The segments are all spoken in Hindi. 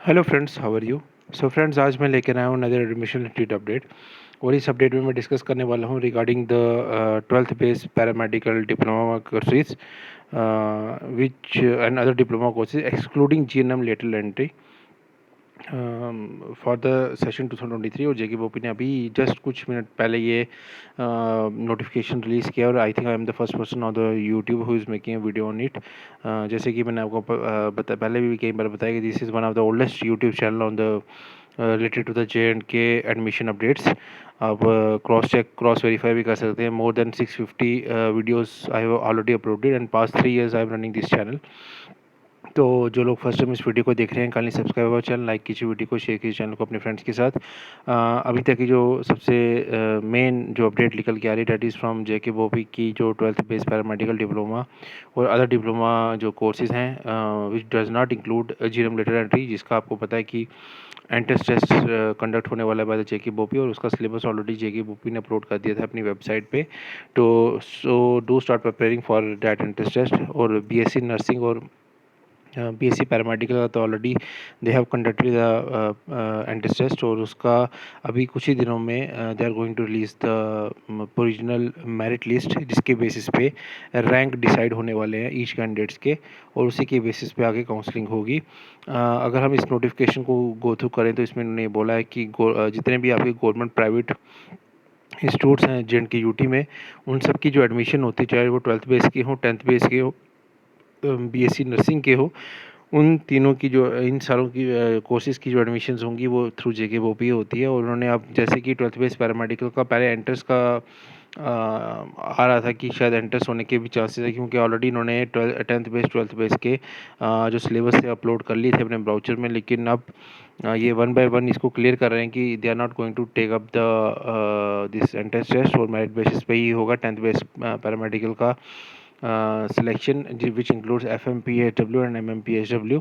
Hello friends, how are you. So friends, आज मैं लेकर आया हूँ नदर एडमिशन रिलेटेड अपडेट। और इस अपडेट में मैं डिस्कस करने वाला हूँ regarding the twelfth base paramedical diploma courses which and other diploma courses excluding GNM lateral entry for the session 2023। और जेके बोपी ने अभी जस्ट कुछ मिनट पहले ये नोटिफिकेशन रिलीज़ किया और I think I am the first person on the YouTube who is making a video on it. जैसे कि मैंने आपको पहले भी कई बार बताया कि this is one of the oldest YouTube channel on the related to the JNK admission updates. आप क्रॉस वेरीफाई भी कर सकते हैं। More than 650 videos I have already uploaded and past 3 years I am running this channel. तो जो लोग फर्स्ट टाइम इस वीडियो को देख रहे हैं, kindly subscribe our channel, like कीजिए वीडियो को, शेयर कीजिए चैनल को अपने फ्रेंड्स के साथ। अभी तक की जो सबसे मेन जो अपडेट निकल के आ रही है date is from JK BOPEE की जो ट्वेल्थ बेस पैरामेडिकल डिप्लोमा और अदर डिप्लोमा जो कोर्सेज़ हैं which does not include GNM lateral entry, जिसका आपको पता है कि एंट्रेंस टेस्ट कंडक्ट होने वाला है बाय द जेके बोपी और उसका सिलेबस ऑलरेडी जेके बोपी ने अपलोड कर दिया था अपनी वेबसाइट पे। तो so do start preparing for that entrance test. और बीएससी नर्सिंग और बीएससी पैरामेडिकल का तो already they have conducted the entrance test और उसका अभी कुछ ही दिनों में they are going to release the original merit list, जिसके बेसिस पे रैंक डिसाइड होने वाले हैं ईच कैंडिडेट्स के और उसी के बेसिस पे आगे काउंसलिंग होगी। अगर हम इस नोटिफिकेशन को गो थ्रू करें तो इसमें उन्होंने बोला है कि जितने भी आपके गवर्नमेंट प्राइवेट इंस्टीट्यूट्स हैं JNK यूटी में, उन सब की जो एडमिशन होती है, चाहे वो ट्वेल्थ बेस की हो, टेंथ बेस की हो, बीएससी नर्सिंग के हो, उन तीनों की जो इन सारों की कोर्सेज की जो एडमिशन्स होंगी वो थ्रू जेके बोपी होती है। और उन्होंने अब जैसे कि ट्वेल्थ बेस पैरामेडिकल का पहले एंट्रेंस का आ रहा था कि शायद एंट्रेंस होने के भी चांसेस है, क्योंकि ऑलरेडी इन्होंने टेंथ बेस ट्वेल्थ बेस के जो सिलेबस थे अपलोड कर लिए थे अपने ब्राउचर में। लेकिन अब ये वन बाय वन इसको क्लियर कर रहे हैं कि they are not going to take up the this entrance test और मेरिट बेसिस पे ही होगा टेंथ बेस पैरामेडिकल का selection, which includes FMPHW and MMPHW।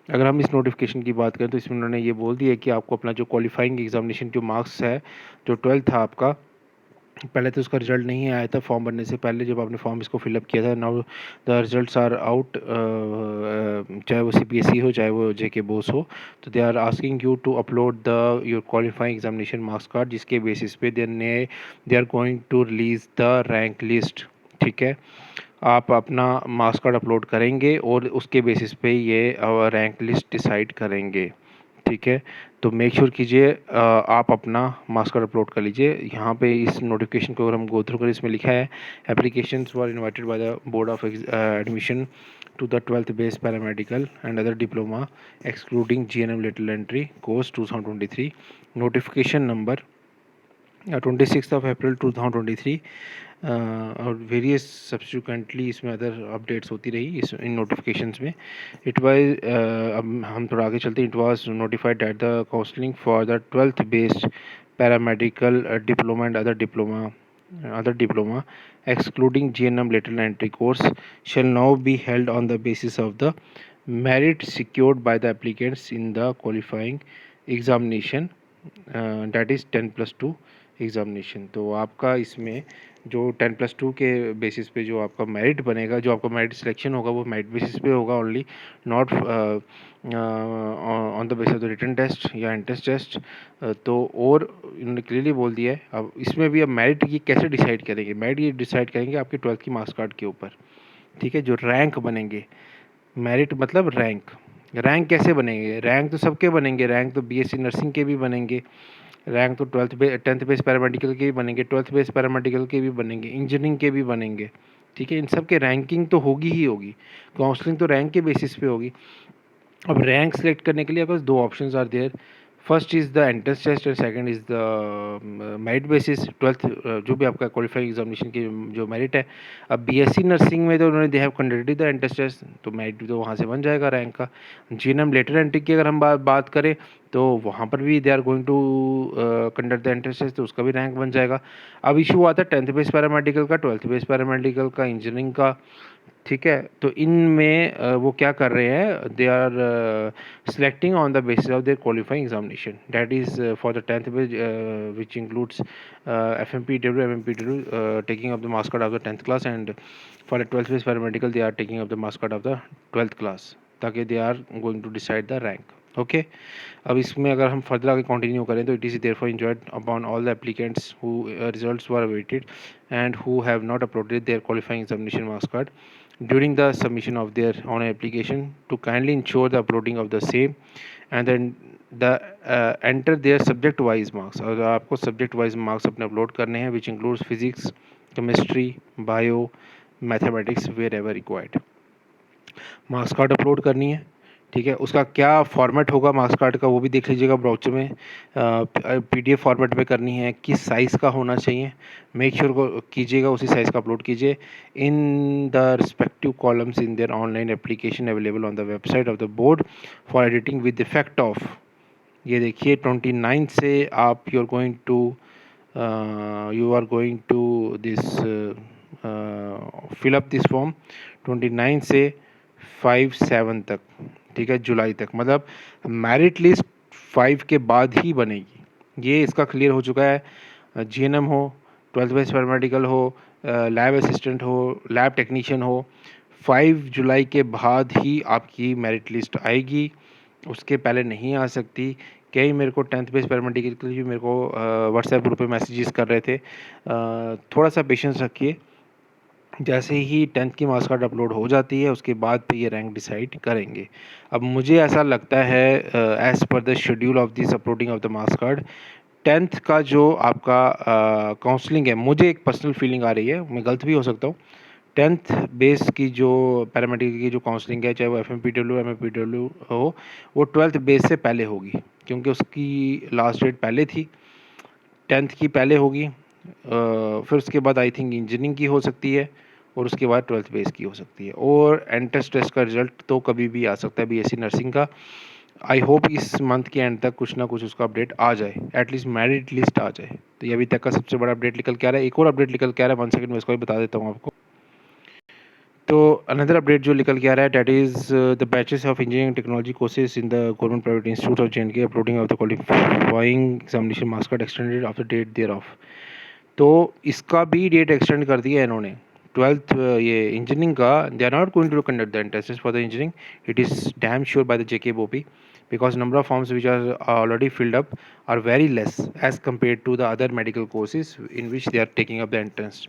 अगर हम इस नोटिफिकेशन की बात करें तो इसमें उन्होंने ये बोल दिया कि आपको अपना जो क्वालिफाइंग एग्जामिनेशन जो मार्क्स है, जो 12th था आपका, पहले तो उसका रिजल्ट नहीं आया था फॉर्म भरने से पहले जब आपने फॉर्म इसको फिलअप किया था। Now the results are out, चाहे वो CPSE हो चाहे वो जेके बोस हो, तो they are asking you to upload the your qualifying examination marks card, जिसके बेसिस पे they are going to release the rank list. ठीक है, आप अपना मार्क्स कार्ड अपलोड करेंगे और उसके बेसिस पे ये रैंक लिस्ट डिसाइड करेंगे। ठीक है, तो मेक श्योर कीजिए आप अपना मार्क्स कार्ड अपलोड कर लीजिए। यहाँ पे इस नोटिफिकेशन को अगर हम गो थ्रू करें, इसमें लिखा है applications were invited by the board of admission to the twelfth base paramedical and other diploma excluding GNM lateral entry course 2023, notification number 26 April 2023। और वेरियस सब्सिक्वेंटली इसमें अदर अपडेट्स होती रही इस इन नोटिफिकेशंस में। इट वाज अब हम थोड़ा आगे चलते हैं। It was notified that the counselling for the twelfth based paramedical diploma and other diploma excluding GNM lateral entry course shall now be held on the basis of the merit secured by the applicants in the qualifying examination, that is 10+2 examination. तो आपका इसमें जो 10+2 के बेसिस पे जो आपका मेरिट बनेगा, जो आपका मेरिट सिलेक्शन होगा, वो मेरिट बेसिस पे होगा only, not on the basis of the written test या एंट्रेंस टेस्ट। तो और इन्होंने क्लियरली बोल दिया है। अब इसमें भी अब मेरिट ये कैसे डिसाइड करेंगे, मेरिट ये डिसाइड करेंगे आपके ट्वेल्थ की मार्क्स कार्ड के ऊपर। ठीक है, जो रैंक बनेंगे, मेरिट मतलब रैंक, रैंक कैसे बनेंगे, रैंक तो सबके बनेंगे, रैंक तो बीएससी नर्सिंग के भी बनेंगे, रैंक तो टेंथ बेस पैरामेडिकल के भी बनेंगे, ट्वेल्थ बेस पैरामेडिकल के भी बनेंगे, इंजीनियरिंग के भी बनेंगे। ठीक है, इन सब के रैंकिंग तो होगी ही होगी, काउंसलिंग तो रैंक के बेसिस पे होगी। अब रैंक सेलेक्ट करने के लिए आपके पास दो options are there. First is the entrance test and second is the merit basis twelfth, जो भी आपका क्वालिफाइंग एग्जामिनेशन की जो मेरिट है। अब बीएससी नर्सिंग में तो उन्होंने they have conducted the entrance test, तो मेरिट तो वहाँ से बन जाएगा रैंक का। जीएनएम लेटर एंट्री की अगर हम बात करें तो वहाँ पर भी they are going to conduct the entrance test, तो उसका भी रैंक बन जाएगा। अब इशू आता है टेंथ बेस पैरामेडिकल का, ट्वेल्थ बेस पैरामेडिकल का, इंजीनियरिंग का। ठीक है, तो इनमें वो क्या कर रहे हैं, they are selecting on the basis of their qualifying examination, that is for the 10th batch, which includes FMPW, MMPW, taking up the marks card of the 10th class, and for the 12th batch paramedical they are taking up the marks card of the 12th class, ताकि they are going to decide the rank. Okay. अब इसमें अगर हम फर्दर आगे कंटिन्यू करें तो it is therefore enjoyed upon all the applicants who results were awaited and who have not uploaded their qualifying examination marks card during the submission of their online application to kindly ensure the uploading of the same and then the enter their subject wise marks। और आपको subject wise marks अपने अपलोड करने हैं which includes physics, chemistry, bio, mathematics wherever required। Marks card upload करनी है, ठीक है। उसका क्या फॉर्मेट होगा मार्क्स कार्ड का वो भी देख लीजिएगा ब्राउचर में। पीडीएफ फॉर्मेट में करनी है, किस साइज़ का होना चाहिए, मेक श्योर को कीजिएगा उसी साइज़ का अपलोड कीजिए in the respective columns in their online application available on the website of the board for editing with effect of. ये देखिए 29 से आप you are going to this fill up this form 29 से 5/7 तक, ठीक है, जुलाई तक। मतलब मेरिट लिस्ट 5 के बाद ही बनेगी। ये इसका क्लियर हो चुका है। जीएनएम हो, 12th बेस पैरामेडिकल हो, लैब असिस्टेंट हो, लैब टेक्नीशियन हो, 5 जुलाई के बाद ही आपकी मेरिट लिस्ट आएगी, उसके पहले नहीं आ सकती। कई मेरे को 10th बेस पैरामेडिकल के लिए मेरे को व्हाट्सएप ग्रुप पे मैसेजेस कर रहे थे। थोड़ा सा पेशेंस रखिए, जैसे ही 10th की मार्क्स कार्ड अपलोड हो जाती है उसके बाद पे ये रैंक डिसाइड करेंगे। अब मुझे ऐसा लगता है as per the schedule of this uploading of the marks card 10th का जो आपका काउंसलिंग है, मुझे एक पर्सनल फीलिंग आ रही है, मैं गलत भी हो सकता हूँ। 10th बेस की जो पैरामेडिकल की जो काउंसलिंग है, चाहे वो एफएमपीडब्ल्यू एमएफपीडब्ल्यू हो, वो 12th बेस से पहले होगी, क्योंकि उसकी लास्ट डेट पहले थी। 10th की पहले होगी, फिर उसके बाद आई थिंक इंजीनियरिंग की हो सकती है, और उसके बाद 12th बेस की हो सकती है, और एंट्रेंस टेस्ट का रिजल्ट तो कभी भी आ सकता है बीएससी नर्सिंग का। आई होप इस मंथ के एंड तक कुछ ना कुछ उसका अपडेट आ जाए, एटलीस्ट मेरिट लिस्ट आ जाए। तो ये अभी तक का सबसे बड़ा अपडेट निकल के आ रहा है। एक और अपडेट निकल के आ रहा है, 1 सेकंड में इसको भी बता देता हूँ आपको। तो अनदर अपडेट जो निकल के आ रहा है, that is the batches of engineering technology courses in the government private institute of J and K uploading of the qualifying examination marks card extended of the date thereof. तो इसका भी डेट एक्सटेंड कर दिया है इन्होंने। 12th ये इंजीनियरिंग का, they are not going to conduct the entrances for the engineering, it is damn sure by the JKBOPEE, because number of forms which are already filled up are very less as compared to the other medical courses in which they are taking up the entrance।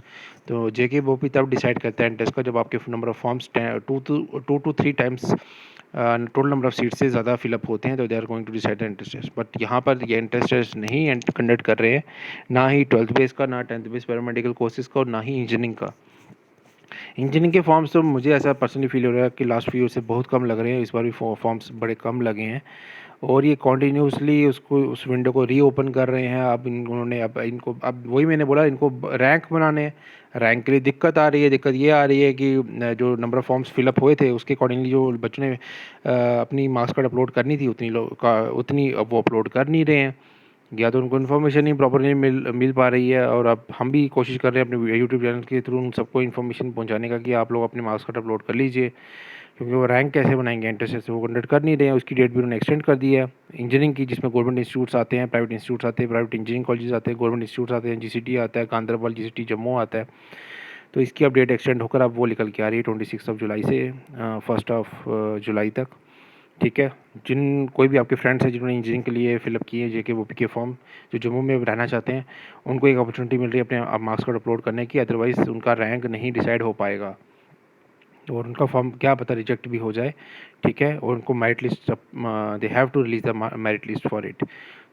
तो जेकेबोपी तब डिसाइड करता है एंट्रेंस का जब आपके number of forms 2 to 3 times total number of seat से ज़्यादा फिलअप होते हैं, तो they are going to decide the entrance test. But यहाँ पर ये एंट्रेंस टेस्ट नहीं कंडक्ट कर रहे हैं, ना ही 12th बेस का, ना 10th बेस पैरामेडिकल कोर्सेज का, और ना ही इंजीनियरिंग का। इंजीनियरिंग के फॉर्म्स तो मुझे ऐसा पर्सनली फील हो रहा है कि लास्ट फ्यू ईयर से बहुत कम लग रहे हैं, इस बार भी फॉर्म्स बड़े कम लगे हैं, और ये कॉन्टीन्यूसली उसको उस विंडो को रीओपन कर रहे हैं। अब उन्होंने अब इनको, अब वही मैंने बोला, इनको रैंक बनाने हैं। रैंक के लिए दिक्कत आ रही है। दिक्कत ये आ रही है कि जो नंबर ऑफ़ फॉर्म्स फिलअप हुए थे उसके अकॉर्डिंगली जो बच्चों ने अपनी मार्क्स कार्ड अपलोड करनी थी उतनी अब वो अपलोड कर नहीं रहे हैं, या तो उनको इन्फॉर्मेशन ही प्रॉपरली मिल पा रही है। और अब हम भी कोशिश कर रहे हैं अपने यूट्यूब चैनल के थ्रू उन सबको इन्फॉर्मेशन पहुंचाने का कि आप लोग अपने मार्क्स कार्ड अपलोड कर लीजिए, क्योंकि वो रैंक कैसे बनाएंगे, एंट्रेंस से वो कंडक्ट कर नहीं रहे हैं। उसकी डेट भी उन्होंने एक्सटेंड कर दी है। इंजीनियरिंग की, जिसमें गवर्नमेंट इंस्टीट्यूट्स आते हैं, प्राइवेट इंस्टीट्यूट्स आते हैं, प्राइवेट इंजीनियरिंग कॉलेजेस आते हैं, गवर्नमेंट इंस्टीट्यूट्स आते हैं, जीसीटी आता है, गांधरबल जीसीटी जम्मू आता है, तो इसकी अपडेट एक्सटेंड होकर अब वो निकल के आ रही है 26 जुलाई से 1 जुलाई तक, ठीक है। जिन कोई भी आपके फ्रेंड्स हैं जिन्होंने इंजीनियरिंग के लिए फिलअप किए जेकेबोपी के फॉर्म, जो जम्मू में रहना चाहते हैं, उनको एक अपॉर्चुनिटी मिल रही है अपने मार्क्स कार्ड अपलोड करने की, अदरवाइज़ उनका रैंक नहीं डिसाइड हो पाएगा, और उनका फॉर्म क्या पता रिजेक्ट भी हो जाए, ठीक है। और उनको merit list, they have to release the merit list for it.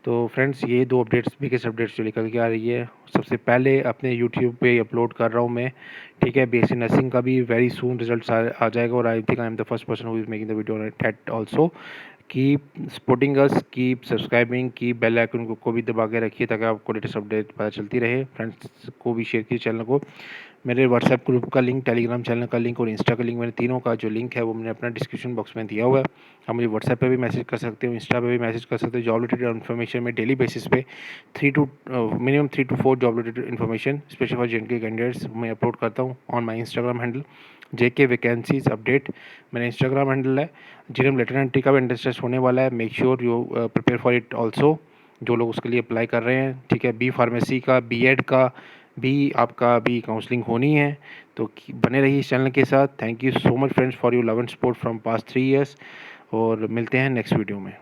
तो फ्रेंड्स, ये दो अपडेट्स, बिगेस्ट अपडेट्स जो निकल के आ रही है, सबसे पहले अपने यूट्यूब पे अपलोड कर रहा हूँ मैं, ठीक है। बीएससी नर्सिंग का भी वेरी सून रिजल्ट्स आ जाएगा, और I think I am the first person who is making the video on that also. Keep supporting us, keep subscribing, keep bell icon को भी दबा के रखिए ताकि आपको लेटेस्ट अपडेट पता चलती रहे। फ्रेंड्स को भी शेयर कीजिए चैनल को। मेरे व्हाट्सएप ग्रुप का लिंक, टेलीग्राम चैनल का लिंक और इंस्टा का लिंक, मैंने तीनों का जो लिंक है वो मैंने अपना डिस्क्रिप्शन बॉक्स में दिया हुआ है। आप मुझे व्हाट्सएप पे भी मैसेज कर सकते हो, इंस्टा पे भी मैसेज कर सकते हो। जॉब रिलेटेड इन्फॉर्मेशन में डेली बेसिस पे minimum 3 to 4 job related information special for J&K candidates मैं अपलोड करता हूँ on my Instagram handle JK vacancies update, मेरा इंस्टाग्राम हैंडल है। जीएम लेटरल एंट्री का भी एंट्रेंस टेस्ट होने वाला है, make sure you prepare for it also, जो लोग उसके लिए अप्लाई कर रहे हैं, ठीक है। बी फार्मेसी का, बीएड का भी आपका भी काउंसलिंग होनी है, तो बने रहिए इस चैनल के साथ। Thank you so much friends for your love and support from past 3 years, और मिलते हैं नेक्स्ट वीडियो में।